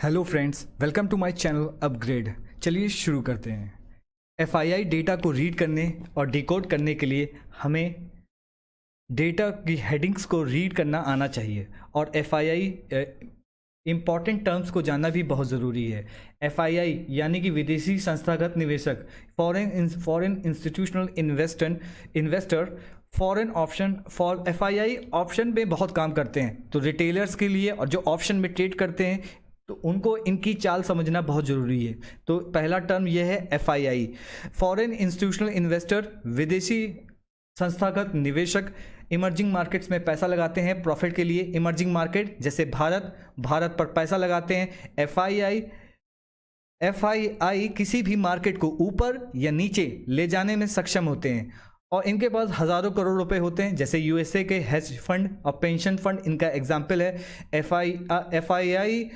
Hello friends, welcome to my channel upgrade. चलिए शुरू करते हैं। एफआईआई डेटा को रीड करने और डिकोड करने के लिए हमें डेटा की हेडिंग्स को रीड करना आना चाहिए और एफआईआई इम्पॉर्टेंट टर्म्स को जानना भी बहुत ज़रूरी है। एफआईआई यानी कि विदेशी संस्थागत निवेशक, foreign institutional investor foreign option for FII option में बहुत काम करते हैं। तो रिटेलर्स के लिए और जो ऑप्शन में ट्रेड करते हैं तो उनको इनकी चाल समझना बहुत ज़रूरी है। तो पहला टर्म यह है एफआईआई, फॉरेन इंस्टीट्यूशनल इन्वेस्टर, विदेशी संस्थागत निवेशक इमर्जिंग मार्केट्स में पैसा लगाते हैं प्रॉफिट के लिए। इमर्जिंग मार्केट जैसे भारत पर पैसा लगाते हैं। एफआईआई किसी भी मार्केट को ऊपर या नीचे ले जाने में सक्षम होते हैं और इनके पास हज़ारों करोड़ रुपए होते हैं। जैसे यूएसए के हेज फंड और पेंशन फंड इनका एग्जाम्पल है। एफआईआई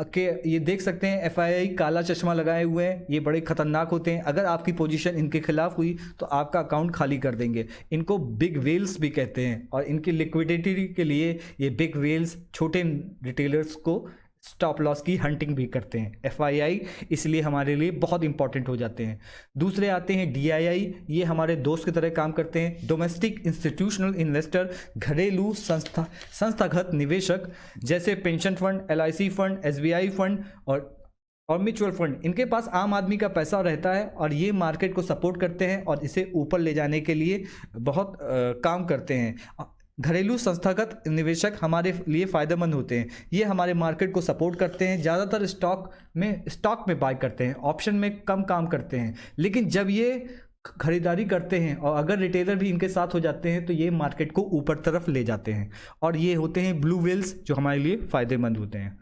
के ये देख सकते हैं, एफआईआई काला चश्मा लगाए हुए हैं, ये बड़े खतरनाक होते हैं। अगर आपकी पोजीशन इनके खिलाफ हुई तो आपका अकाउंट खाली कर देंगे। इनको बिग वेल्स भी कहते हैं और इनकी लिक्विडिटी के लिए ये बिग वेल्स छोटे रिटेलर्स को स्टॉप लॉस की हंटिंग भी करते हैं। एफआईआई इसलिए हमारे लिए बहुत इंपॉर्टेंट हो जाते हैं। दूसरे आते हैं डीआईआई, ये हमारे दोस्त की तरह काम करते हैं। डोमेस्टिक इंस्टीट्यूशनल इन्वेस्टर, घरेलू संस्थागत निवेशक जैसे pension fund, LIC fund, SBI fund और म्यूचुअल फंड। इनके पास आम आदमी का पैसा रहता है और ये मार्केट को सपोर्ट करते हैं और इसे ऊपर ले जाने के लिए बहुत काम करते हैं। घरेलू संस्थागत निवेशक हमारे लिए फ़ायदेमंद होते हैं। ये हमारे मार्केट को सपोर्ट करते हैं, ज़्यादातर स्टॉक में बाय करते हैं, ऑप्शन में कम काम करते हैं। लेकिन जब ये खरीदारी करते हैं और अगर रिटेलर भी इनके साथ हो जाते हैं तो ये मार्केट को ऊपर तरफ ले जाते हैं और ये होते हैं ब्लू व्हेल्स जो हमारे लिए फ़ायदेमंद होते हैं।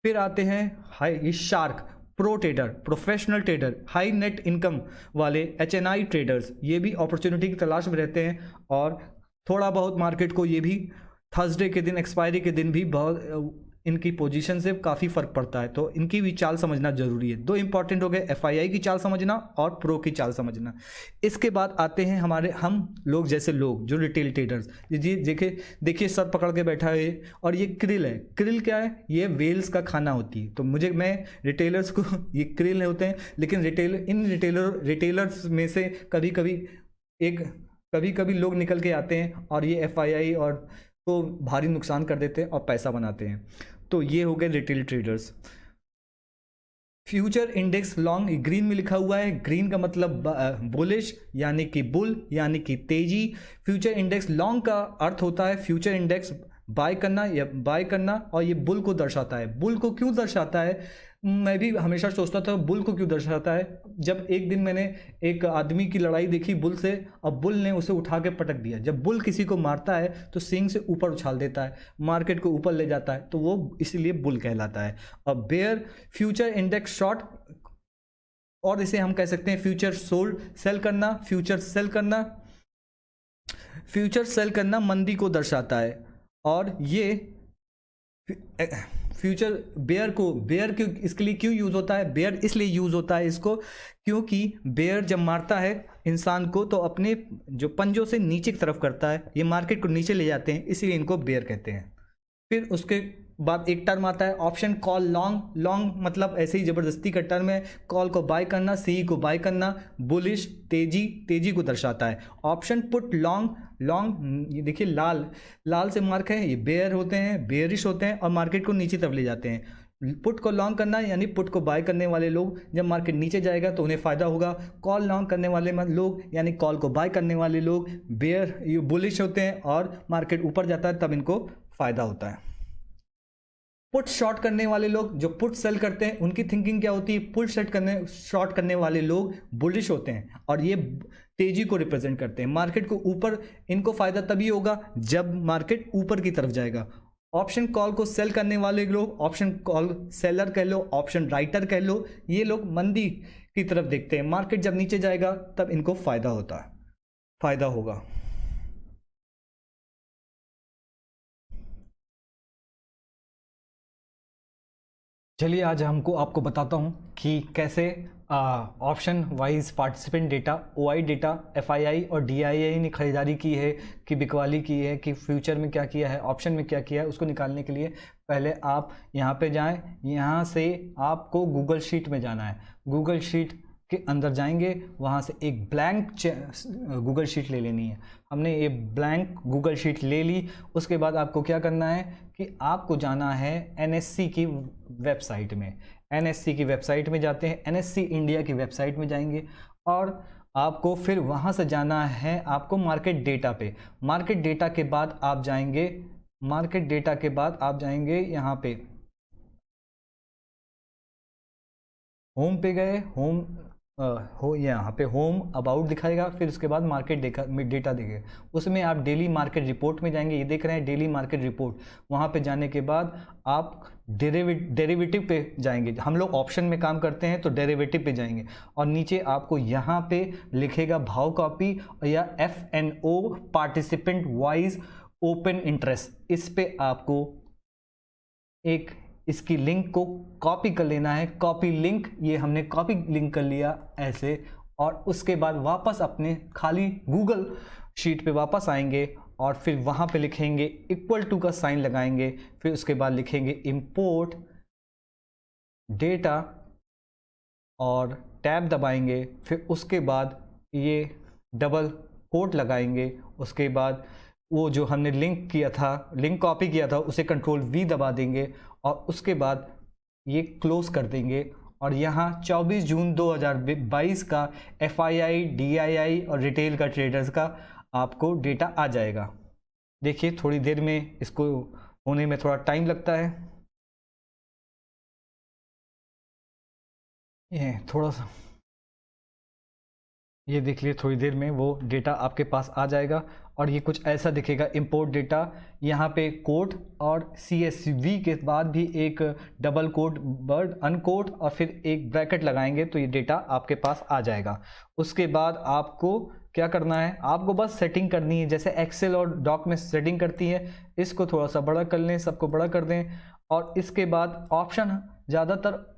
फिर आते हैं ये shark, pro trader, professional trader, high net income वाले एचएनआई ट्रेडर्स। ये भी अपॉर्चुनिटी की तलाश में रहते हैं और थोड़ा बहुत मार्केट को ये भी थर्सडे के दिन, एक्सपायरी के दिन भी बहुत इनकी पोजीशन से काफ़ी फ़र्क पड़ता है। तो इनकी भी चाल समझना ज़रूरी है। दो इंपॉर्टेंट हो गए, एफआईआई की चाल समझना और प्रो की चाल समझना। इसके बाद आते हैं हम लोग जैसे लोग जो रिटेल ट्रेडर्स। जी देखिए सर पकड़ के बैठा है और ये क्रिल है। क्रिल क्या है? ये वेल्स का खाना होती है। तो मैं रिटेलर्स को ये क्रिल होते हैं, लेकिन रिटेलर्स में से कभी कभी लोग निकल के आते हैं और ये एफआईआई और को भारी नुकसान कर देते हैं और पैसा बनाते हैं। तो ये हो गए retail traders. Future index long, green में लिखा हुआ है। ग्रीन का मतलब बुलिश यानी कि बुल यानी कि तेजी। फ्यूचर इंडेक्स लॉन्ग का अर्थ होता है फ्यूचर इंडेक्स बाय करना और ये बुल को दर्शाता है। बुल को क्यों दर्शाता है? मैं भी हमेशा सोचता था बुल को क्यों दर्शाता है। जब एक दिन मैंने एक आदमी की लड़ाई देखी बुल से और बुल ने उसे उठा के पटक दिया। जब बुल किसी को मारता है तो सींग से ऊपर उछाल देता है, मार्केट को ऊपर ले जाता है, तो वो इसीलिए बुल कहलाता है। और बेयर, फ्यूचर इंडेक्स शॉर्ट, और इसे हम कह सकते हैं फ्यूचर सेल करना। फ्यूचर सेल करना मंदी को दर्शाता है और ये फ्यूचर बेयर इसके लिए क्यों यूज़ होता है? बेयर इसलिए यूज़ होता है इसको क्योंकि बेयर जब मारता है इंसान को तो अपने जो पंजों से नीचे की तरफ करता है, ये मार्केट को नीचे ले जाते हैं, इसीलिए इनको बेयर कहते हैं। फिर उसके बाद एक टर्म आता है ऑप्शन कॉल लॉन्ग मतलब ऐसे ही ज़बरदस्ती का टर्म है। कॉल को बाय करना, सी को बाय करना। बुलिश तेजी को दर्शाता है। ऑप्शन पुट लॉन्ग, ये देखिए लाल से मार्क है, ये बेयर होते हैं, बेयरिश होते हैं और मार्केट को नीचे तरफ ले जाते हैं। पुट को लॉन्ग करना यानी पुट को बाय करने वाले लोग, जब मार्केट नीचे जाएगा तो उन्हें फ़ायदा होगा। कॉल लॉन्ग करने वाले लोग यानी कॉल को बाय करने वाले लोग ये बुलिश होते हैं और मार्केट ऊपर जाता है तब इनको फ़ायदा होता है। पुट शॉर्ट करने वाले लोग जो पुट सेल करते हैं उनकी थिंकिंग क्या होती है? पुट शॉर्ट करने वाले लोग बुलिश होते हैं और ये तेजी को रिप्रेजेंट करते हैं। मार्केट को ऊपर इनको फ़ायदा तभी होगा जब मार्केट ऊपर की तरफ जाएगा। ऑप्शन कॉल को सेल करने वाले लोग, ऑप्शन कॉल सेलर कह लो, ऑप्शन राइटर कह लो, ये लोग मंदी की तरफ देखते हैं। मार्केट जब नीचे जाएगा तब इनको फ़ायदा होगा। चलिए आज आपको बताता हूँ कि कैसे option wise participant data, OI data, FII और डीआईआई ने खरीदारी की है कि बिकवाली की है कि फ्यूचर में क्या किया है, ऑप्शन में क्या किया है, उसको निकालने के लिए पहले आप यहाँ पे जाएं, यहाँ से आपको गूगल शीट में जाना है। गूगल शीट के अंदर जाएंगे, वहाँ से एक ब्लैंक गूगल शीट ले लेनी है। हमने ये ब्लैंक गूगल शीट ले ली। उसके बाद आपको क्या करना है कि आपको जाना है एनएससी की वेबसाइट में। एनएससी की वेबसाइट में जाते हैं, एनएससी इंडिया की वेबसाइट में जाएंगे और आपको फिर वहाँ से जाना है आपको मार्केट डेटा पे। मार्केट डेटा के बाद आप जाएंगे, मार्केट डेटा के बाद आप जाएंगे यहाँ पे होम पे गए, होम यहाँ पे होम अबाउट दिखाएगा, फिर उसके बाद मार्केट डेटा देखेगा। उसमें आप डेली मार्केट रिपोर्ट में जाएंगे, ये देख रहे हैं डेली मार्केट रिपोर्ट। वहाँ पे जाने के बाद आप डेरिवेटिव पे जाएंगे। हम लोग ऑप्शन में काम करते हैं तो डेरिवेटिव पे जाएंगे और नीचे आपको यहाँ पे लिखेगा भाव कॉपी या FNO participant wise open interest. इस पे आपको एक इसकी लिंक को कॉपी कर लेना है। कॉपी लिंक, ये हमने कॉपी लिंक कर लिया ऐसे, और उसके बाद वापस अपने खाली गूगल शीट पे वापस आएंगे और फिर वहाँ पे लिखेंगे इक्वल टू का साइन लगाएंगे। फिर उसके बाद लिखेंगे इंपोर्ट डेटा और टैब दबाएंगे। फिर उसके बाद ये डबल कोट लगाएंगे। उसके बाद वो जो हमने लिंक किया था, लिंक कॉपी किया था, उसे कंट्रोल V दबा देंगे और उसके बाद ये क्लोज कर देंगे। और यहाँ 24 जून 2022 का FII, DII और रिटेल का ट्रेडर्स का आपको डेटा आ जाएगा। देखिए थोड़ी देर में इसको होने में थोड़ा टाइम लगता है, ये थोड़ा सा, ये देख लिए थोड़ी देर में वो डेटा आपके पास आ जाएगा और ये कुछ ऐसा दिखेगा इंपोर्ट डेटा। यहाँ पे कोड और CSV के बाद भी एक डबल कोट वर्ड अनकोट और फिर एक ब्रैकेट लगाएंगे तो ये डेटा आपके पास आ जाएगा। उसके बाद आपको क्या करना है, आपको बस सेटिंग करनी है, जैसे एक्सेल और डॉक में सेटिंग करती है। इसको थोड़ा सा बड़ा कर लें, सबको बड़ा कर दें और इसके बाद ऑप्शन ज़्यादातर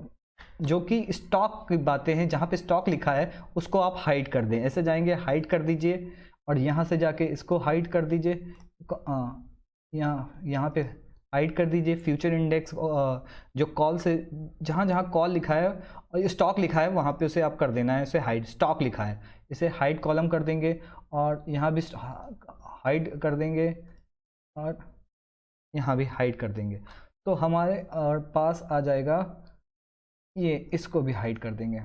जो कि स्टॉक की बातें हैं, जहाँ पे स्टॉक लिखा है उसको आप हाइड कर दें। ऐसे जाएंगे, हाइड कर दीजिए और यहाँ से जाके इसको हाइड कर दीजिए। यहाँ पे हाइड कर दीजिए। फ्यूचर इंडेक्स जो कॉल से जहाँ जहाँ कॉल लिखा है और स्टॉक लिखा है वहाँ पे उसे आप कर देना है, उसे हाइड। स्टॉक लिखा है इसे हाइड कॉलम कर देंगे और यहाँ भी हाइड कर देंगे और यहाँ भी हाइड कर देंगे तो हमारे पास आ जाएगा। ये इसको भी हाइड कर देंगे।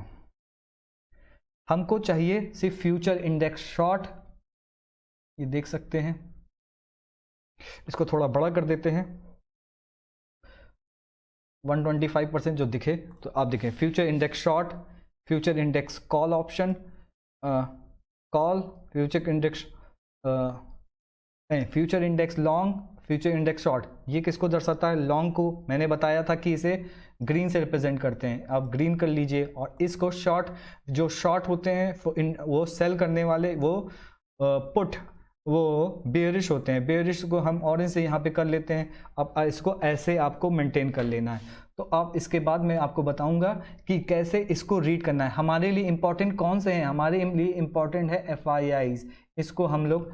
हमको चाहिए सिर्फ फ्यूचर इंडेक्स शॉर्ट, ये देख सकते हैं। इसको थोड़ा बड़ा कर देते हैं, 125% जो दिखे तो आप देखें future index short, future index call option, call, future index future index long, future index short. ये किसको दर्शाता है? लॉन्ग को। मैंने बताया था कि इसे ग्रीन से रिप्रेजेंट करते हैं, आप ग्रीन कर लीजिए। और इसको शॉर्ट, जो शॉर्ट होते हैं वो सेल करने वाले, वो पुट, वो बेयरिश होते हैं। बेयरिश को हम ऑरेंज से यहाँ पे कर लेते हैं। अब इसको ऐसे आपको मेंटेन कर लेना है। तो अब इसके बाद मैं आपको बताऊंगा कि कैसे इसको रीड करना है। हमारे लिए इम्पॉर्टेंट कौन से हैं? हमारे लिए इम्पॉर्टेंट है FIIs। इसको हम लोग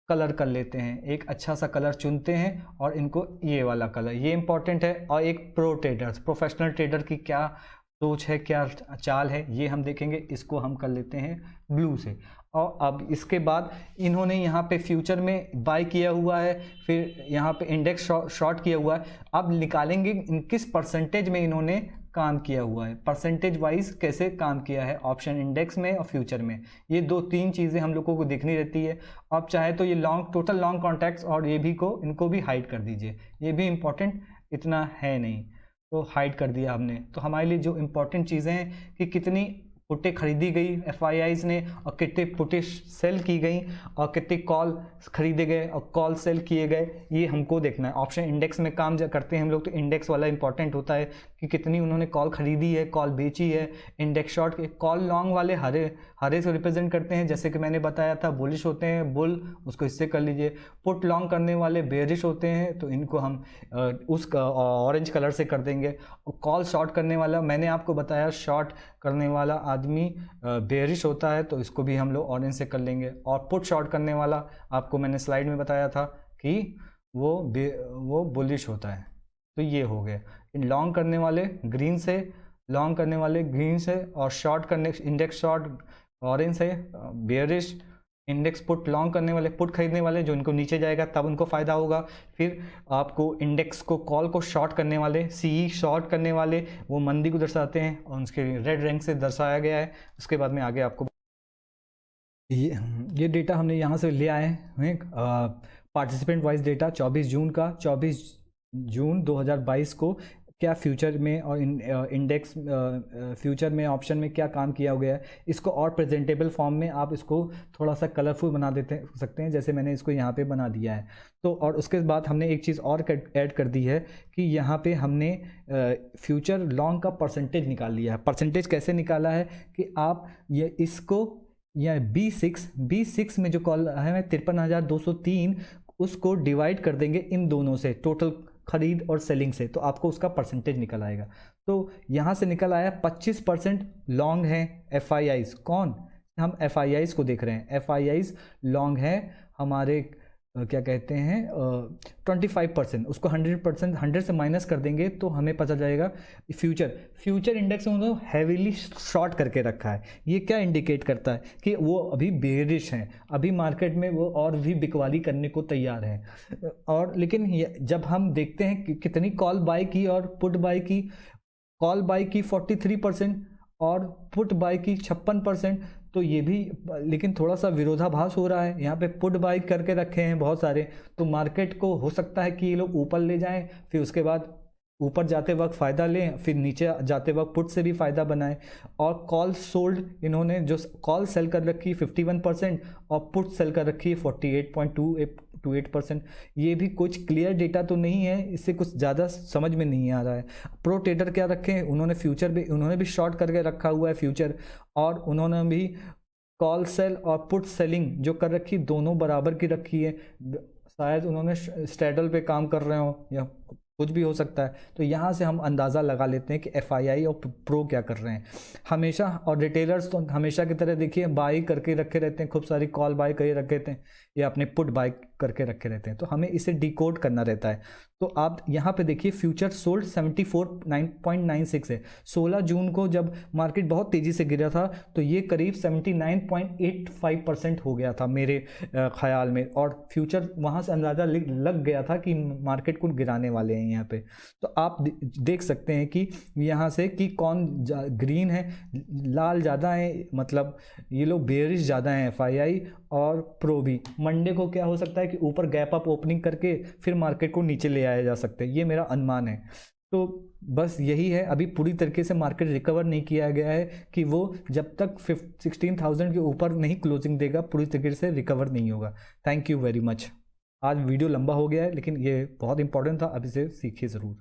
कलर कर लेते हैं, एक अच्छा सा कलर चुनते हैं और इनको ये वाला कलर, ये इंपॉर्टेंट है। और एक प्रोफेशनल ट्रेडर की क्या सोच है, क्या चाल है, ये हम देखेंगे। इसको हम कर लेते हैं ब्लू से। और अब इसके बाद इन्होंने यहाँ पे फ्यूचर में बाय किया हुआ है, फिर यहाँ पे इंडेक्स शॉर्ट किया हुआ है। अब निकालेंगे किस परसेंटेज में इन्होंने काम किया हुआ है, परसेंटेज वाइज कैसे काम किया है ऑप्शन इंडेक्स में और फ्यूचर में। ये 2-3 चीज़ें हम लोगों को देखनी रहती है। आप चाहे तो ये लॉन्ग, टोटल लॉन्ग कॉन्ट्रैक्ट्स और ये भी को, इनको भी हाइड कर दीजिए, ये भी इम्पोर्टेंट इतना है नहीं, तो हाइड कर दिया हमने। तो हमारे लिए जो इम्पोर्टेंट चीज़ें हैं कि कितनी पुट्टे खरीदी गई FIIs ने और कितने पुट्टे सेल की गई और कितने कॉल खरीदे गए और कॉल सेल किए गए, ये हमको देखना है। ऑप्शन इंडेक्स में काम जब करते हैं हम लोग तो इंडेक्स वाला इंपॉर्टेंट होता है कि कितनी उन्होंने कॉल खरीदी है, कॉल बेची है। इंडेक्स शॉर्ट के कॉल लॉन्ग वाले हरे से रिप्रेजेंट करते हैं, जैसे कि मैंने बताया था बुलिश होते हैं, बुल, उसको इससे कर लीजिए। पुट लॉन्ग करने वाले बेयरिश होते हैं तो इनको हम उस ऑरेंज कलर से कर देंगे। कॉल शॉर्ट करने वाला मैंने आपको बताया, शॉर्ट करने वाला आदमी बेयरिश होता है तो इसको भी हम लोग ऑरेंज से कर लेंगे। और पुट शॉर्ट करने वाला आपको मैंने स्लाइड में बताया था कि वो बुलिश होता है। तो ये हो गया, लॉन्ग करने वाले ग्रीन से, लॉन्ग करने वाले ग्रीन से, और शॉर्ट करने इंडेक्स शॉर्ट ऑरेंज से, बेयरिश इंडेक्स पुट लॉन्ग करने वाले, पुट खरीदने वाले जो इनको नीचे जाएगा तब उनको फ़ायदा होगा। फिर आपको इंडेक्स को कॉल को शॉर्ट करने वाले, सी शॉर्ट करने वाले वो मंदी को दर्शाते हैं और उसके रेड रंग से दर्शाया गया है। उसके बाद में आगे आपको ये डेटा हमने यहाँ से ले आए हैं, पार्टिसिपेंट वाइज डेटा 24 जून का, 24 जून 2022 को क्या फ्यूचर में और इंडेक्स फ्यूचर में ऑप्शन में क्या काम किया गया है। इसको और प्रेजेंटेबल फॉर्म में आप इसको थोड़ा सा कलरफुल बना देते सकते हैं, जैसे मैंने इसको यहाँ पे बना दिया है। तो और उसके बाद हमने एक चीज़ और ऐड कर दी है कि यहाँ पे हमने फ्यूचर लॉन्ग का परसेंटेज निकाल लिया है। परसेंटेज कैसे निकाला है कि आप ये इसको या B6 में जो कॉल है 53,203 उसको डिवाइड कर देंगे इन दोनों से, टोटल खरीद और सेलिंग से, तो आपको उसका परसेंटेज निकल आएगा। तो यहाँ से निकल आया 25% लॉन्ग है FIIs। कौन? हम FIIs को देख रहे हैं। FIIs लॉन्ग है हमारे क्या कहते हैं 25%, उसको 100% 100 से माइनस कर देंगे तो हमें पता चलेगा फ्यूचर इंडेक्स में उन्होंने हैवीली शॉर्ट करके रखा है। ये क्या इंडिकेट करता है कि वो अभी बेरिश हैं, अभी मार्केट में वो और भी बिकवाली करने को तैयार हैं। और लेकिन जब हम देखते हैं कि कितनी कॉल बाय की और पुट बाय की, कॉल बाय की 43% और पुट बाय की 56%, तो ये भी लेकिन थोड़ा सा विरोधाभास हो रहा है। यहाँ पे पुट बाय करके रखे हैं बहुत सारे, तो मार्केट को हो सकता है कि ये लोग ऊपर ले जाएं, फिर उसके बाद ऊपर जाते वक्त फ़ायदा लें, फिर नीचे जाते वक्त पुट से भी फ़ायदा बनाएं। और कॉल सोल्ड इन्होंने जो कॉल सेल कर रखी है 51% और पुट सेल कर रखी है 48.28%। ये भी कुछ क्लियर डेटा तो नहीं है, इससे कुछ ज़्यादा समझ में नहीं आ रहा है। प्रो ट्रेडर क्या रखे हैं उन्होंने, फ्यूचर भी उन्होंने भी शॉर्ट करके रखा हुआ है फ्यूचर, और उन्होंने भी कॉल सेल और पुट सेलिंग जो कर रखी दोनों बराबर की रखी है। शायद उन्होंने स्ट्रैडल पे काम कर रहे हो या कुछ भी हो सकता है। तो यहाँ से हम अंदाज़ा लगा लेते हैं कि FII और प्रो क्या कर रहे हैं। हमेशा और रिटेलर्स तो हमेशा की तरह देखिए बाई करके रखे रहते हैं, खूब सारी कॉल बाई करके रखे रहते हैं या अपने पुट बाई करके रखे रहते हैं, तो हमें इसे डिकोड करना रहता है। तो आप यहाँ पे देखिए फ्यूचर सोल्ड 74.96 है। 16 जून को जब मार्केट बहुत तेज़ी से गिरा था तो ये करीब 79.85% हो गया था मेरे ख्याल में, और फ्यूचर वहाँ से अंदाज़ा लग गया था कि मार्केट को गिराने वाले हैं यहाँ पे। तो आप देख सकते हैं कि यहाँ से कि कौन ग्रीन है, लाल ज़्यादा है, मतलब ये लोग बेयरिश ज़्यादा हैं FII और प्रो भी। मंडे को क्या हो सकता है कि ऊपर गैप अप ओपनिंग करके फिर मार्केट को नीचे ले आया जा सकता है, ये मेरा अनुमान है। तो बस यही है, अभी पूरी तरीके से मार्केट रिकवर नहीं किया गया है कि वो जब तक 16,000 के ऊपर नहीं क्लोजिंग देगा पूरी तरीके से रिकवर नहीं होगा। Thank you very much. आज वीडियो लंबा हो गया है लेकिन ये बहुत इंपॉर्टेंट था, अब इसे सीखिए ज़रूर।